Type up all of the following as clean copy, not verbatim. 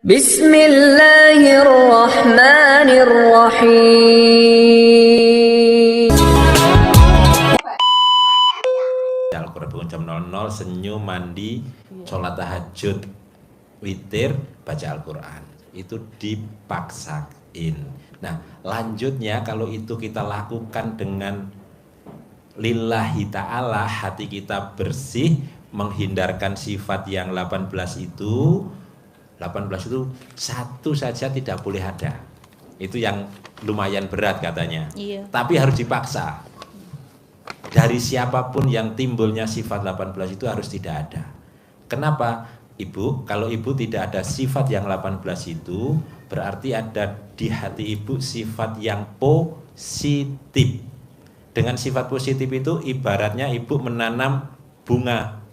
Bismillahirrahmanirrahim. Al-Quran jam 00, senyum, mandi, sholat tahajud, witir, baca Al-Quran. Itu dipaksain. Nah, lanjutnya kalau itu kita lakukan dengan lillahi ta'ala, hati kita bersih, menghindarkan sifat yang 18 itu satu saja tidak boleh ada. Itu yang lumayan berat katanya. Iya. Tapi harus dipaksa. Dari siapapun yang timbulnya sifat 18 itu harus tidak ada. Kenapa? Ibu, kalau ibu tidak ada sifat yang 18 itu, berarti ada di hati ibu sifat yang positif. Dengan sifat positif itu ibaratnya ibu menanam bunga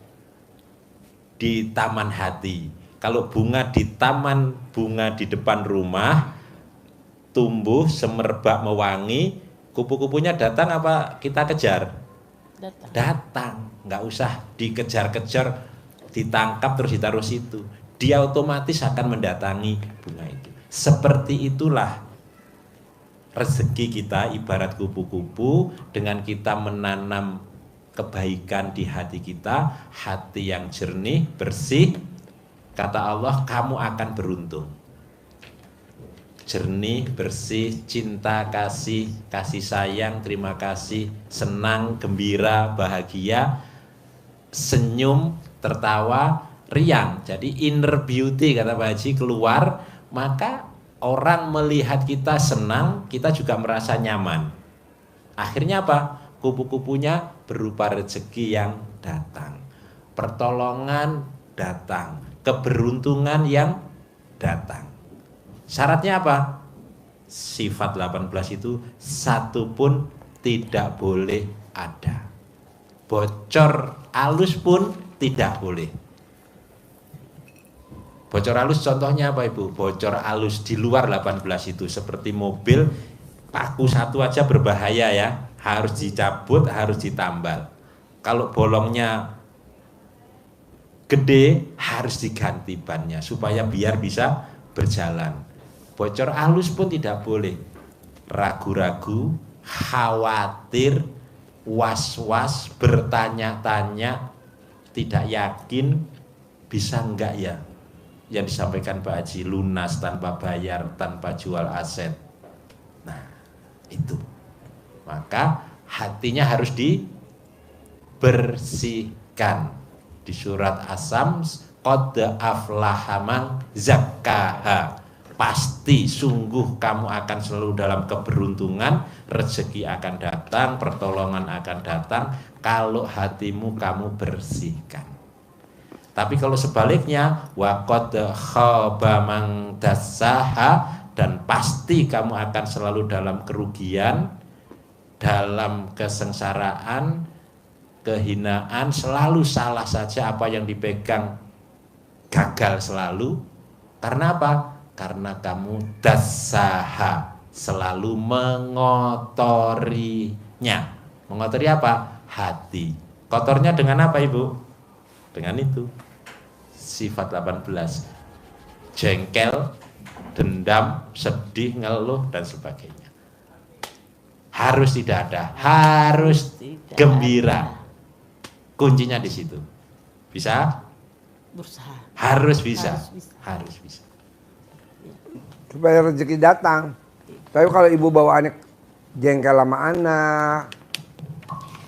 di taman hati. Kalau bunga di taman, bunga di depan rumah, tumbuh, semerbak, mewangi, kupu-kupunya datang apa kita kejar? Datang, nggak usah dikejar-kejar, ditangkap terus ditaruh situ. Dia otomatis akan mendatangi bunga itu. Seperti itulah rezeki kita, ibarat kupu-kupu. Dengan kita menanam kebaikan di hati kita, hati yang jernih, bersih, kata Allah, kamu akan beruntung. Jernih, bersih, cinta, kasih sayang, terima kasih, senang, gembira, bahagia, senyum, tertawa, riang. Jadi inner beauty kata Pak Haji keluar, maka orang melihat kita senang, kita juga merasa nyaman. Akhirnya apa? Kupu-kupunya berupa rezeki yang datang, pertolongan datang, keberuntungan yang datang. Syaratnya apa? Sifat 18 itu satu pun tidak boleh ada. Bocor halus pun tidak boleh. Bocor halus contohnya apa Ibu? Bocor halus di luar 18 itu seperti mobil, paku satu aja berbahaya ya. Harus dicabut, harus ditambal. Kalau bolongnya gede, harus diganti bannya supaya biar bisa berjalan. Bocor halus pun tidak boleh. Ragu-ragu, khawatir, was-was, bertanya-tanya, tidak yakin, bisa enggak ya? Yang disampaikan Pak Haji, lunas tanpa bayar, tanpa jual aset. Nah, itu. Maka hatinya harus dibersihkan. Di surat As-Sams, qad aflaha man zakkaha. Pasti sungguh kamu akan selalu dalam keberuntungan, rezeki akan datang, pertolongan akan datang kalau hatimu kamu bersihkan. Tapi kalau sebaliknya, wa qad khaba man dassaha, dan pasti kamu akan selalu dalam kerugian, dalam kesengsaraan, kehinaan, selalu salah saja, apa yang dipegang gagal selalu. Karena apa? Karena kamu dassaha, selalu mengotorinya. Mengotori apa? Hati. Kotornya dengan apa Ibu? Dengan itu. Sifat 18. Jengkel, dendam, sedih, ngeluh, dan sebagainya. Harus tidak ada, harus tidak gembira. Kuncinya di situ. Bisa? Berusaha. Harus bisa. Harus bisa. Supaya rezeki datang. Tapi kalau ibu bawaannya jengkel sama anak,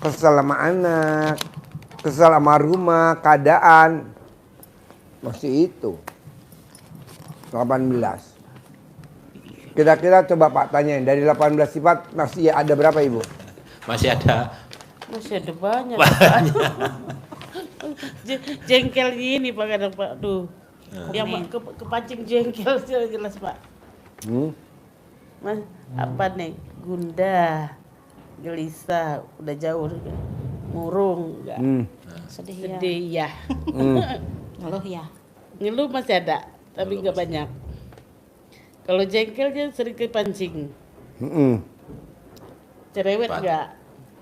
kesel sama anak, kesel sama rumah, keadaan, masih itu 18. Kira-kira coba Pak tanyain, dari 18 sifat masih ada berapa Ibu? Masih ada banyak. Jengkel gini Pak kadang Pak. Duh. Yang kepancing jengkel jelas Pak. Mas, apa nih? Gundah, gelisah, udah jauh, murung, enggak. Sedih ya. Ngeluh ya. Ngeluh masih ada, tapi enggak banyak. Kalau jengkel dia sering kepancing. Cerewet enggak?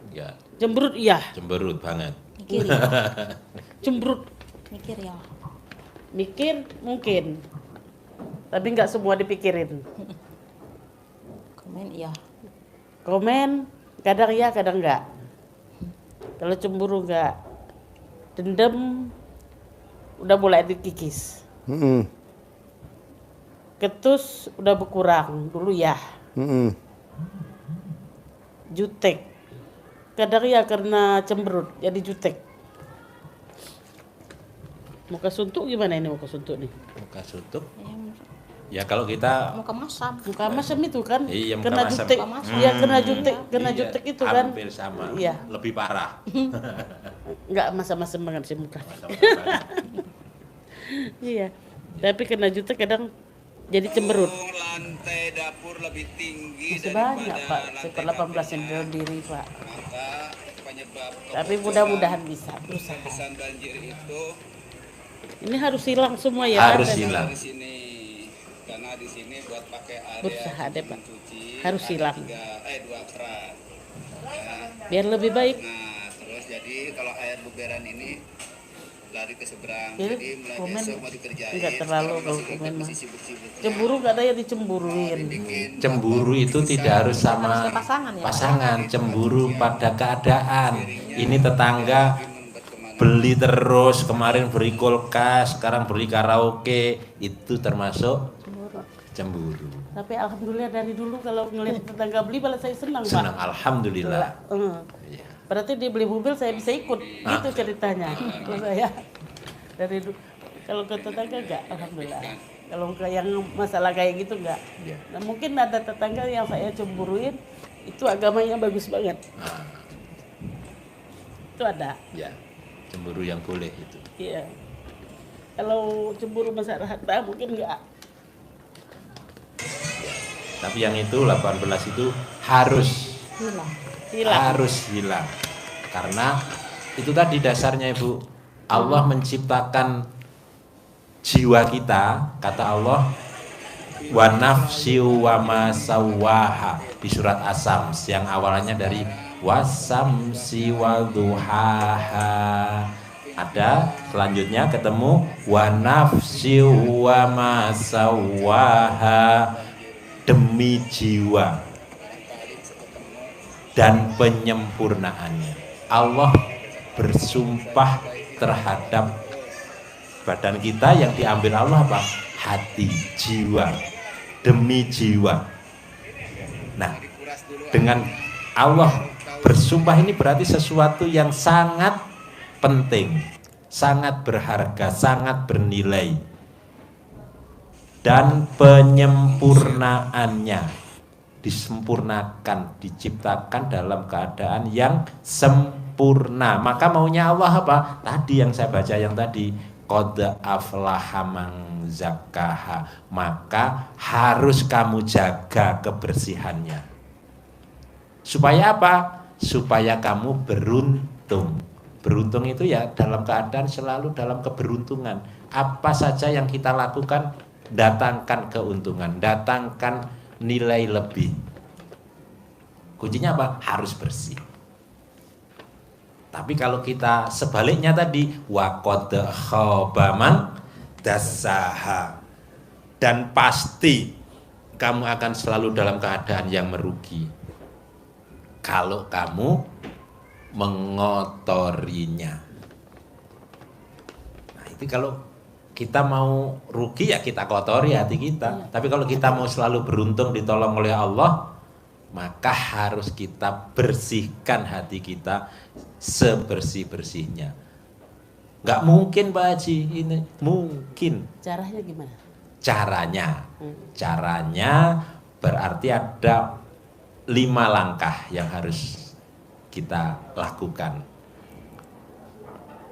Ya. Cemberut iya. Cemberut banget. Mikir ya. Cemberut. Mikir ya. Mikir mungkin. Tapi nggak semua dipikirin. Komen iya. Komen kadang ya kadang enggak. Kalau cemburu enggak. Dendam udah mulai dikikis. Ketus udah berkurang dulu ya. Jutek kadang ya karena cemberut jadi jutek. Muka suntuk gimana ini muka suntuk nih? Muka suntuk. Ya kalau kita Muka masam. Muka masam itu kan Iya, muka kena masam. jutek. Iya kena jutek, kena iya, jutek itu kan. hampir sama. Iya. Lebih parah. Enggak masam-masam banget sih muka. Iya. Tapi kena jutek kadang jadi cemberut. Lantai dapur lebih tinggi Masih banyak Pak, seper 18 yang berdiri Pak. maka penyebab Tapi mudah-mudahan bisa berusaha. keputusan banjir itu Ini harus hilang semua ya Harus Pak. hilang. di sini karena di sini buat pakai area Berusaha deh, Pak. mencuci Harus ada hilang. 2 keran. Biar lebih baik. Nah terus jadi kalau air luberan ini lari ke seberang, Jadi, jadi mulai komen besok mau dikerjain. enggak terlalu Sekarang kalau masih komen mah. masih sibuk-sibuk. Cemburu enggak ada yang dicemburuin. Cemburu itu tidak harus sama Pasangan ya? pasangan, cemburu pada keadaan. Ini tetangga beli terus, kemarin beli kulkas, sekarang beli karaoke, itu termasuk cemburu. Tapi alhamdulillah dari dulu kalau ngelihat tetangga beli malah saya senang Senang, Pak. alhamdulillah. Heeh. Iya. Berarti dia beli mobil saya bisa ikut. Gitu ceritanya. Kalau saya dari dulu kalau ke tetangga enggak alhamdulillah. Kalau ke yang masalah kayak gitu enggak. Iya. Nah, mungkin ada tetangga yang saya cemburuin itu agamanya bagus banget. Nah, Itu ada. ya, cemburu yang boleh itu. Iya. Kalau cemburu masalah harta mungkin enggak. Tapi yang itu 18 itu harus Hilang. Hilang. harus hilang. Karena itu tadi dasarnya Ibu. Allah menciptakan jiwa kita, kata Allah, wa nafsi wa ma sawwaha di surat As-Sams yang awalnya dari wasamsi wa duhaha. Ada selanjutnya ketemu wa nafsi wa ma sawwaha, demi jiwa dan penyempurnaannya. Allah bersumpah terhadap badan kita yang diambil Allah apa? Hati, jiwa, demi jiwa. Nah, dengan Allah bersumpah ini berarti sesuatu yang sangat penting, sangat berharga, sangat bernilai. Dan penyempurnaannya disempurnakan, diciptakan dalam keadaan yang sempurna. Maka maunya Allah apa? Tadi yang saya baca yang tadi, qad aflaha man zakkaha. Maka harus kamu jaga kebersihannya. Supaya apa? Supaya kamu beruntung. Beruntung itu ya dalam keadaan selalu dalam keberuntungan. Apa saja yang kita lakukan datangkan keuntungan, datangkan nilai lebih. Kuncinya apa? Harus bersih. Tapi kalau kita sebaliknya tadi, wa qad khaba man dassaha, dan pasti kamu akan selalu dalam keadaan yang merugi kalau kamu mengotorinya. Nah, itu kalau kita mau rugi ya kita kotori hati kita. Tapi kalau kita mau selalu beruntung ditolong oleh Allah, maka harus kita bersihkan hati kita sebersih-bersihnya. Nggak mungkin Pak Haji ini, mungkin. Caranya gimana? Caranya berarti ada 5 langkah yang harus kita lakukan.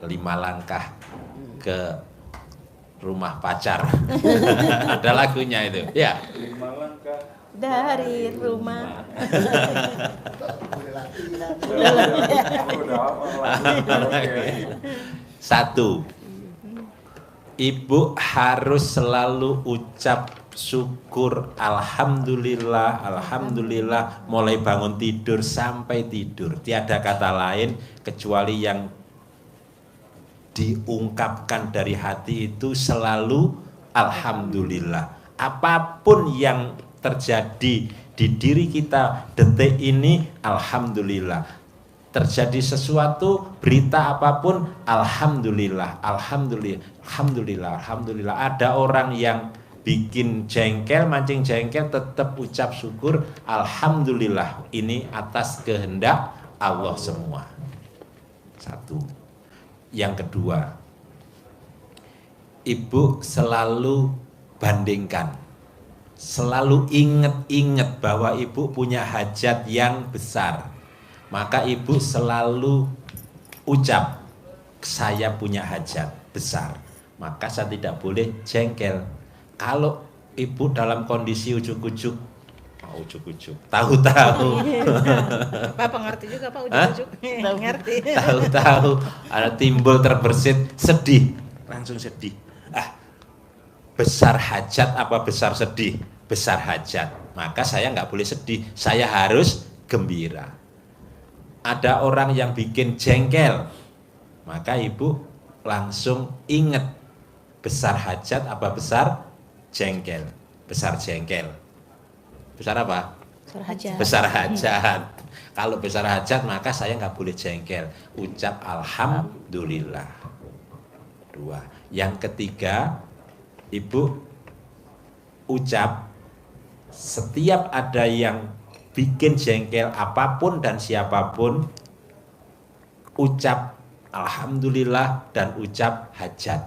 5 langkah ke rumah pacar. Ada lagunya itu. Ya. Dari rumah. Satu, ibu harus selalu ucap syukur, alhamdulillah, alhamdulillah, mulai bangun tidur sampai tidur. Tiada kata lain kecuali yang diungkapkan dari hati itu selalu alhamdulillah. Apapun yang terjadi di diri kita detik ini, alhamdulillah. Terjadi sesuatu, berita apapun, alhamdulillah, alhamdulillah, alhamdulillah, alhamdulillah. Ada orang yang bikin jengkel, mancing jengkel, tetap ucap syukur, alhamdulillah. Ini atas kehendak Allah semua. Satu. Yang kedua, ibu selalu bandingkan, selalu ingat-ingat bahwa ibu punya hajat yang besar. Maka ibu selalu ucap, saya punya hajat besar. Maka saya tidak boleh jengkel. Kalau ibu dalam kondisi ujuk-ujuk, tahu-tahu, Bapak ngerti juga Pak ujuk-ujuk. Ngerti. tahu-tahu ada timbul terbersit, sedih, langsung sedih. Besar hajat apa besar sedih? Besar hajat. Maka saya nggak boleh sedih, saya harus gembira. Ada orang yang bikin jengkel, maka ibu langsung ingat besar hajat apa besar jengkel? Besar jengkel. Besar apa? Hajat. Besar hajat. Kalau besar hajat maka saya nggak boleh jengkel. Ucap alhamdulillah. Dua. Yang ketiga, ibu ucap setiap ada yang bikin jengkel apapun dan siapapun, ucap alhamdulillah dan ucap hajat.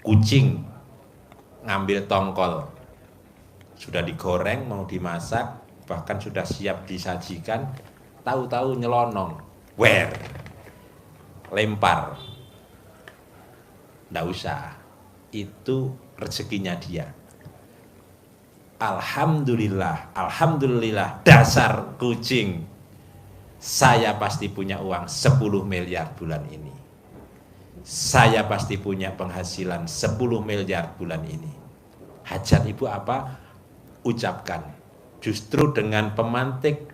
Kucing ngambil tongkol, sudah digoreng mau dimasak, bahkan sudah siap disajikan, tahu-tahu nyelonong, lempar. Nggak usah, itu rezekinya dia. Alhamdulillah, alhamdulillah, dasar kucing, saya pasti punya uang 10 miliar bulan ini. Saya pasti punya penghasilan 10 miliar bulan ini. Hajat ibu apa? Ucapkan. Justru dengan pemantik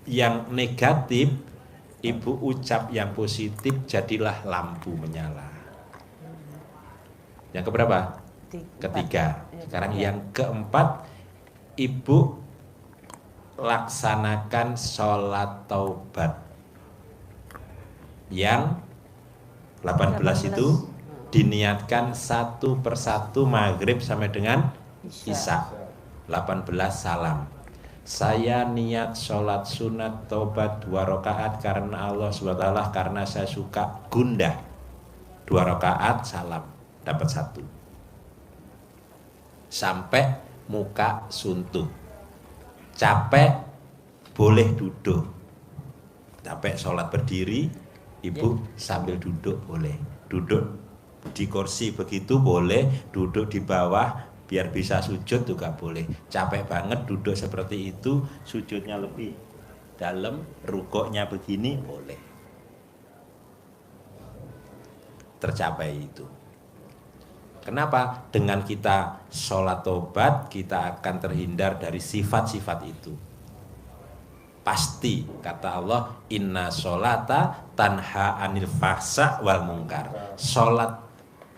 yang negatif, ibu ucap yang positif, jadilah lampu menyala. Yang keberapa? Ketiga. Sekarang yang keempat, ibu laksanakan sholat taubat. Yang 18 itu diniatkan satu persatu maghrib sampai dengan isya. 18 salam. Saya niat sholat sunat taubat 2 rakaat karena Allah SWT, karena saya suka gundah. 2 rakaat salam, dapat 1. Sampai muka suntuk. Capek boleh duduk. Capek sholat berdiri, ibu sambil duduk boleh. Duduk di kursi begitu boleh, duduk di bawah biar bisa sujud juga boleh. Capek banget duduk seperti itu, sujudnya lebih dalam, rukuknya begini boleh. Tercapai itu. Kenapa? Dengan kita sholat tobat, kita akan terhindar dari sifat-sifat itu. Pasti, kata Allah, inna sholata tanha anil fahsya wal mungkar. Sholat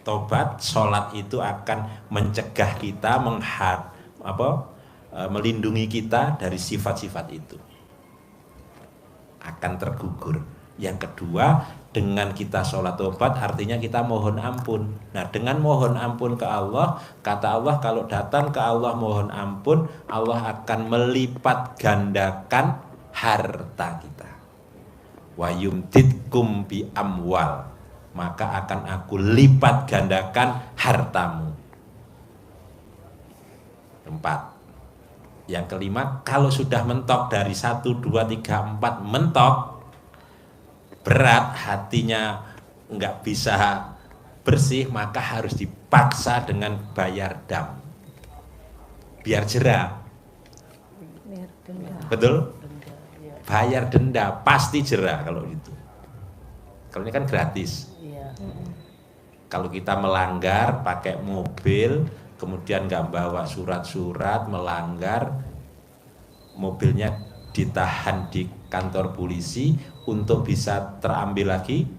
tobat, sholat itu akan mencegah kita, melindungi kita dari sifat-sifat itu. Akan tergugur. Yang kedua, dengan kita sholat tobat artinya kita mohon ampun. Nah, dengan mohon ampun ke Allah, kata Allah kalau datang ke Allah mohon ampun, Allah akan melipat gandakan harta kita. Wa yumtitkum bi amwal, maka akan aku lipat gandakan hartamu. 4. Yang kelima, kalau sudah mentok dari 1, 2, 3, 4 mentok, berat, hatinya nggak bisa bersih, maka harus dipaksa dengan bayar dam. Biar jerah. Betul? Bayar denda, pasti jerah kalau itu. Kalau ini kan gratis. Kalau kita melanggar pakai mobil, kemudian nggak bawa surat-surat, melanggar, mobilnya ditahan di kantor polisi untuk bisa terambil lagi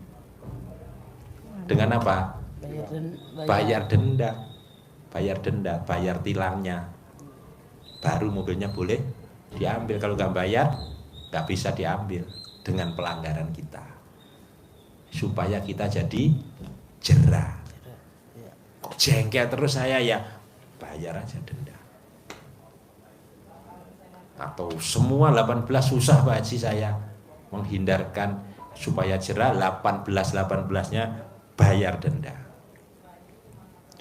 dengan apa? bayar denda, bayar tilangnya, baru mobilnya boleh diambil. Kalau nggak bayar, nggak bisa diambil dengan pelanggaran kita. Supaya kita jadi jera. Jengkel terus saya, ya bayar aja denda. Atau semua 18 susah Pak Haji saya menghindarkan supaya jera, 18-18-nya bayar denda.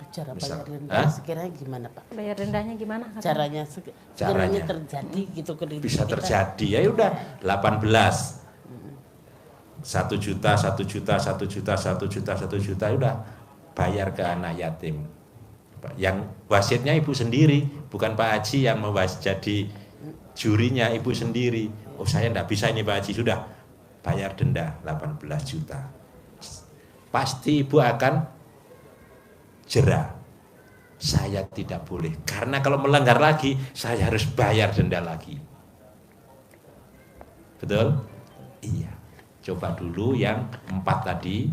Cara Misal, bayar denda hah? sekiranya gimana Pak? Bayar dendanya gimana? Caranya Caranya terjadi gitu ke diri bisa kita. terjadi, ya udah 18 1 juta, 1 juta, 1 juta, 1 juta, 1 juta, udah bayar ke anak yatim. Yang wasiatnya ibu sendiri, bukan Pak Haji yang jadi jurinya, ibu sendiri. Oh saya enggak bisa ini Pak Haji, sudah bayar denda 18 juta. Pasti ibu akan jera. Saya tidak boleh, karena kalau melanggar lagi saya harus bayar denda lagi. Betul? Iya. Coba dulu yang 4 tadi.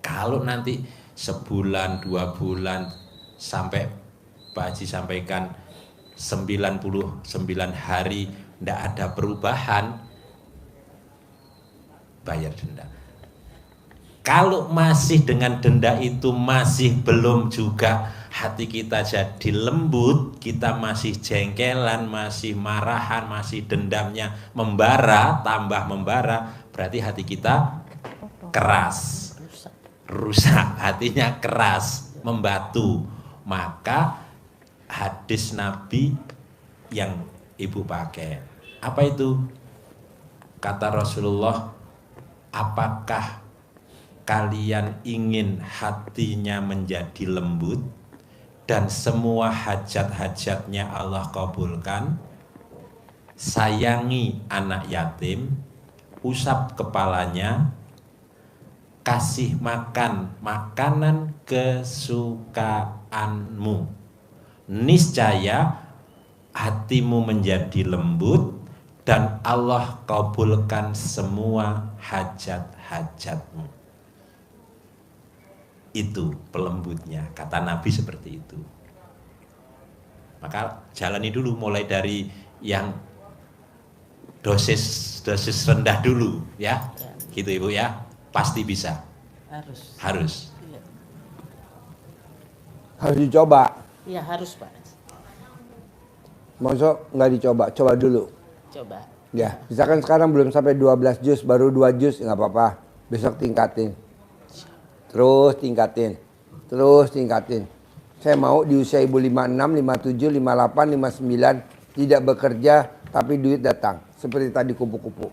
Kalau nanti sebulan, 2 bulan, sampai Pak Haji sampaikan 99 hari tidak ada perubahan, bayar denda. Kalau masih dengan denda itu masih belum juga hati kita jadi lembut, kita masih jengkelan, masih marahan, masih dendamnya membara, tambah membara, berarti hati kita keras, rusak, hatinya keras, membatu. Maka hadis Nabi yang ibu pakai, apa itu? Kata Rasulullah, apakah kalian ingin hatinya menjadi lembut dan semua hajat-hajatnya Allah kabulkan? Sayangi anak yatim, usap kepalanya, kasih makan makanan kesukaanmu. Niscaya hatimu menjadi lembut dan Allah kabulkan semua hajat-hajatmu. Itu pelembutnya, kata Nabi seperti itu. Maka jalani dulu, mulai dari yang dosis rendah dulu ya. Gitu Ibu ya. Pasti bisa. Harus. Iya. Harus dicoba. Iya harus Pak. Maksud nggak dicoba, coba dulu. Coba. Ya, misalkan sekarang belum sampai 12 juz, baru 2 juz, nggak apa-apa. Besok tingkatin. Terus tingkatin. Saya mau di usia ibu 56, 57, 58, 59 tidak bekerja tapi duit datang. Seperti tadi kupu-kupu.